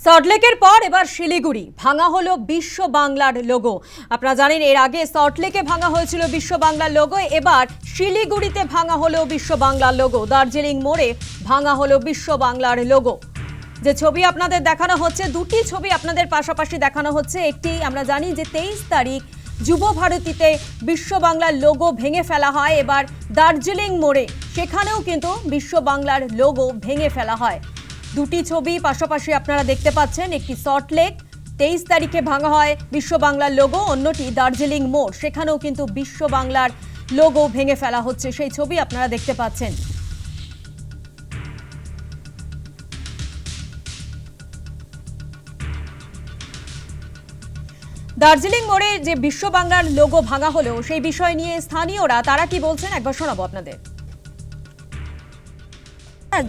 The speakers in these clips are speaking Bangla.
সল্টলেকের পর এবার শিলিগুড়ি ভাঙা হলো বিশ্ব বাংলার লোগো। আপনারা জানেন এর আগে সল্টলেকে ভাঙা হয়েছিল বিশ্ব বাংলার লোগো, এবার শিলিগুড়িতে ভাঙা হলো বিশ্ব বাংলার লোগো। দার্জিলিং মোড়ে ভাঙা হলো বিশ্ব বাংলার লোগো। যে ছবি আপনাদের দেখানো হচ্ছে, দুটি ছবি আপনাদের পাশাপাশি দেখানো হচ্ছে। একটি আমরা জানি যে 23 তারিখ যুব ভারতীতে বিশ্ব বাংলার লোগো ভেঙে ফেলা হয়, এবার দার্জিলিং মোড়ে সেখানেও কিন্তু বিশ্ব বাংলার লোগো ভেঙে ফেলা হয়। দুটি ছবি পাশাপাশি আপনারা দেখতে পাচ্ছেন, একটি সল্টলেক 23 তারিখে ভাঙা হয় বিশ্ব বাংলার লোগো, অন্যটি দার্জিলিং মোড়, সেখানেও কিন্তু বিশ্ব বাংলার লোগো ভেঙে ফেলা হচ্ছে। সেই ছবি আপনারা দেখতে পাচ্ছেন। দার্জিলিং মোড়ে যে বিশ্ব বাংলার লোগো ভাঙা হলো সেই বিষয় নিয়ে স্থানীয়রা তারা কি বলছেন একবার শোনাবো আপনাদের।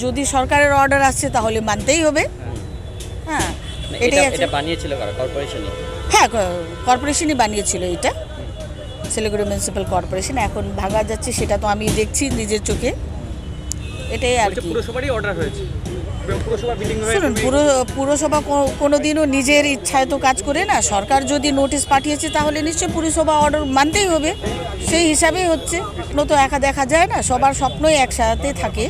যদি সরকারের অর্ডার আসছে তাহলে মানতেই হবে। হ্যাঁ, এটা বানিয়েছিল কারা? কর্পোরেশনই? হ্যাঁ, কর্পোরেশনই বানিয়েছিল। এটা শিলিগুড়ি মিউনিসিপ্যাল কর্পোরেশন। এখন ভাঙা যাচ্ছে সেটা তো আমি দেখছি নিজের চোখে। এটাই আর কি। পুরসভারই অর্ডার হয়েছে। শুনুন, পুরসভা কোনোদিনও নিজের ইচ্ছায় তো কাজ করে না। সরকার যদি নোটিশ পাঠিয়েছে তাহলে নিশ্চয়ই পুরসভা অর্ডার মানতেই হবে, সেই হিসাবেই হচ্ছে। তো একা দেখা যায় না, সবার স্বপ্নই একসাথে থাকে।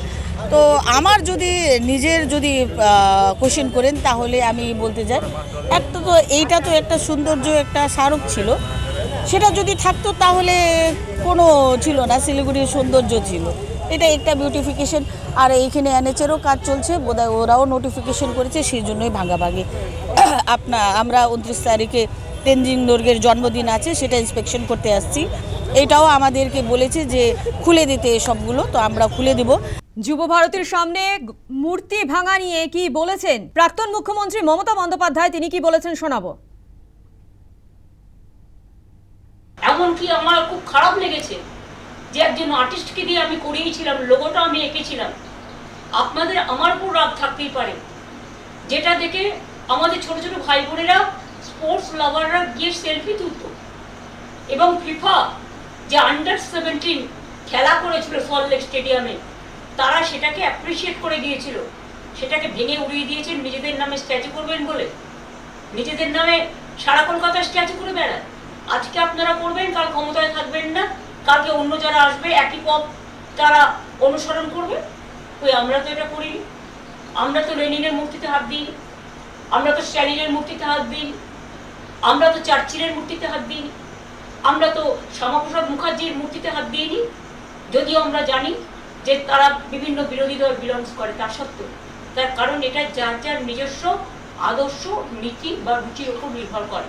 তো আমার যদি নিজের যদি কোশ্চেন করেন তাহলে আমি বলতে চাই, একটা তো এইটা তো একটা সৌন্দর্য, একটা স্মারক ছিল। সেটা যদি থাকতো তাহলে কোনো ছিল না, শিলিগুড়ির সৌন্দর্য ছিল। এটা একটা বিউটিফিকেশন। আর এইখানে এনএচেরও কাজ চলছে, বোধহয় ওরাও নোটিফিকেশন করেছে, সেই জন্যই ভাঙাভাঙি। আমরা 29 তারিখে তেনজিং নোরগের জন্মদিন আছে, সেটা ইন্সপেকশন করতে আসছি। এটাও আমাদেরকে বলেছে যে খুলে দিতে সবগুলো, তো আমরা খুলে দেব। যুব ভারতীর সামনে মূর্তি ভাঙা নিয়ে কি বলেছেন প্রাক্তন মুখ্যমন্ত্রী মমতা বন্দ্যোপাধ্যায়, তিনি কি বলেছেন শোনাবো। এমনকি আমার খুব খারাপ লেগেছে যে একজন আর্টিস্টকে দিয়ে আমি করিয়েছিলাম, লোগোটা আমি এঁকেছিলাম। আপনাদের আমার উপর রাগ থাকতেই পারে, যেটা দেখে আমাদের ছোট ছোট ভাই বোনেরা, স্পোর্টস লাভাররা গিয়ে সেলফি তুলত, এবং ফিফা যে আন্ডার-17 খেলা করেছিল সল্টলেক স্টেডিয়ামে, তারা সেটাকে অ্যাপ্রিসিয়েট করে দিয়েছিল। সেটাকে ভেঙে উড়িয়ে দিয়েছেন নিজেদের নামে স্ট্যাচু করবেন বলে। নিজেদের নামে সারা কলকাতা স্ট্যাচু করে বেড়ায়। আজকে আপনারা করবেন, কাল ক্ষমতায় থাকবেন না, কালকে অন্য যারা আসবে একই পথ তারা অনুসরণ করবে। ওই আমরা তো এটা করিনি। আমরা তো লেনিনের মূর্তিতে হাত দিইনি, আমরা তো স্ট্যালিনের মূর্তিতে হাত দিইনি, আমরা তো চার্চিলের মূর্তিতে হাত দিইনি, আমরা তো শ্যামাপ্রসাদ মুখার্জির মূর্তিতে হাত দিইনি। যদিও আমরা জানি যে তারা বিভিন্ন বিরোধী দল বিলংস করে, তা সত্ত্বেও তার কারণ এটা যার যার নিজস্ব আদর্শ, নীতি বা রুচির উপর নির্ভর করে।